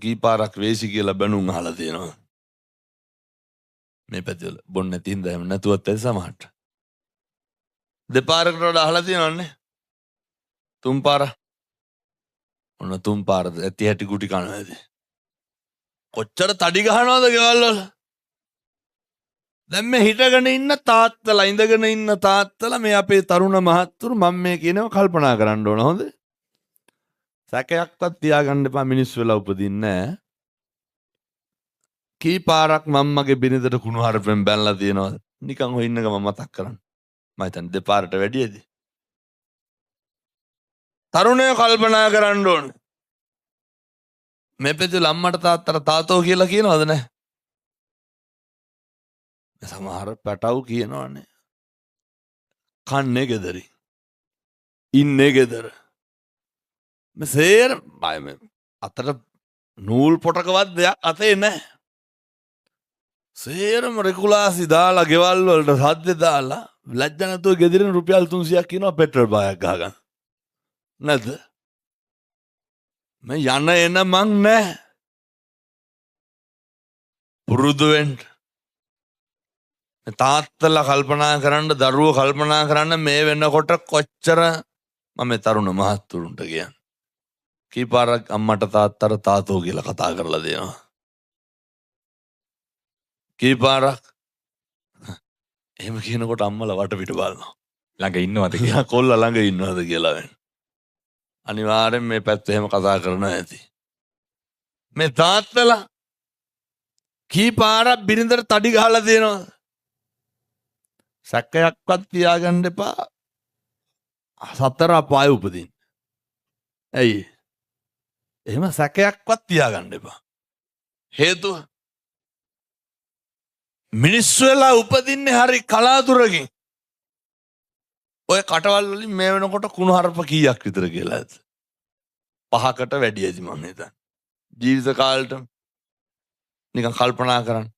කී පාරක් වේසි කියලා බැනුම් අහලා තියෙනවා. මේ පැතිවල බොන්න නැති හින්දා එහෙම නැතුවත් ඇති සමහරට. දෙපාරකට වඩා අහලා තියෙනවනේ. තුන් පාර. ඔන්න තුන් පාරද ඇති හැටි ගුටි කනවා ඇති. කොච්චර තඩි ගහනවද ගෙවල් වල? දැන් මේ හිටගෙන ඉන්න තාත්තලා ඉඳගෙන ඉන්න තාත්තලා මේ අපේ තරුණ මහත්තුරු මම මේ කියනව කල්පනා කරන්න ඕන හොඳ. සැකයක්වත් තියාගන්න එපා මිනිස්සු වෙලා උපදින්නේ නැහැ. කී පාරක් මම්මගේ බිරිඳට කුණු හarpෙන් බැනලා තියෙනවද? නිකන් හොය ඉන්න ගම මතක් කරන්න. මම හිතන්නේ දෙපාරට වැඩියද? තරුණයෝ කල්පනා කරන්න ඕන. මේ පෙති අම්මට තාත්තට තාතෝ කියලා කියනවද නැහැ? සමහර පැටව් කියනවනේ. කන්නේ ගෙදරි. ඉන්නේ ගෙදර. මේ සේර අතට නූල් පොටකවත් දෙයක් අතේ නැහැ. සේරම රෙකුලාසි දාලා ගෙවල් වලට සද්ද දාලා ලැජ්ජ නැතුව ගෙදරින් රුපියල් 300ක් කියනවා පෙට්‍රල් බායක් ගහගන්න. නැද්ද? මේ යන එන මං නැහැ. පුරුදු වෙන්න. තාත්තලා කල්පනා කරන්න දරුවෝ කල්පනා කරන්න මේ වෙනකොට කොච්චර මම තරුණ මහත්තුරුන්ට කියන්නේ. කී පාරක් අම්මට තාත්තට තාතෝ කියලා කතා කරලා දෙනවා. කී පාරක් එහෙම කියනකොට අම්මලා වටපිට බලනවා. ළඟ ඉන්නවද කියලා. කොල්ලා ළඟ ඉන්නවද කියලා වෙන. අනිවාර්යෙන් මේ පැත්ත එහෙම කතා කරනවා ඇති. මේ තාත්තලා කී පාරක් බිරිඳට තඩි ගහලා දෙනවා. සැකයක්වත් තියාගන්න එපා. සතර අපාය උපදින්න. ඇයි? එහෙම සැකයක්වත් තියාගන්න එපා. හේතුව මිනිස්සු වෙලා උපදින්නේ හරි කලාතුරකින්. ඔය කටවල් වලින් මේ වෙනකොට කුණු හarp කීයක් විතර කියලා ඇත? 5කට වැඩි ඇති මම හිතන්නේ. ජීවිත කාලෙට නිකන් කල්පනා කරන්න.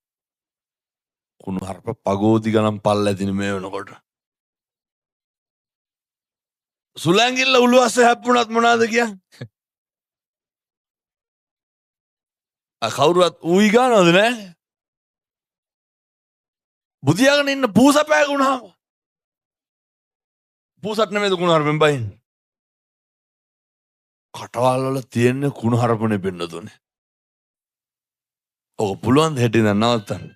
කුණු හarp පගෝදි ගණන් පල්ල ඇතිනේ මේ වෙනකොට. සුලංගිල්ල උළුවස්සේ හැප්පුණත් මොනවද කියන්නේ? කවුරුවත් ඌයි ගන්නවද නැහැ? බුදියාගෙන ඉන්න පූස පෑගුණාම පූසත් නෙමෙයිද කුණු හarpෙන් බයින්නේ? කටවල් වල තියෙන කුණු හarpනේ පෙන්නතුනේ. ඔක පුළුවන් ද හෙට ඉඳන් නවත්තන්න?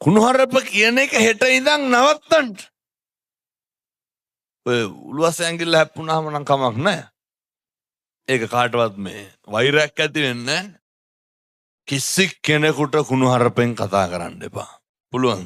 කුණු හarp කියන එක හෙට ඉඳන් නවත්තන්න. ඔය උළුවස් ඇඟිල්ල හැප්පුණාම නම් කමක් නැහැ. ඒක කාටවත් මේ වෛරයක් ඇති වෙන්නේ නැහැ. කිසි කෙනෙකුට කුණු හarpෙන් කතා කරන්න එපා. පුළුවන්.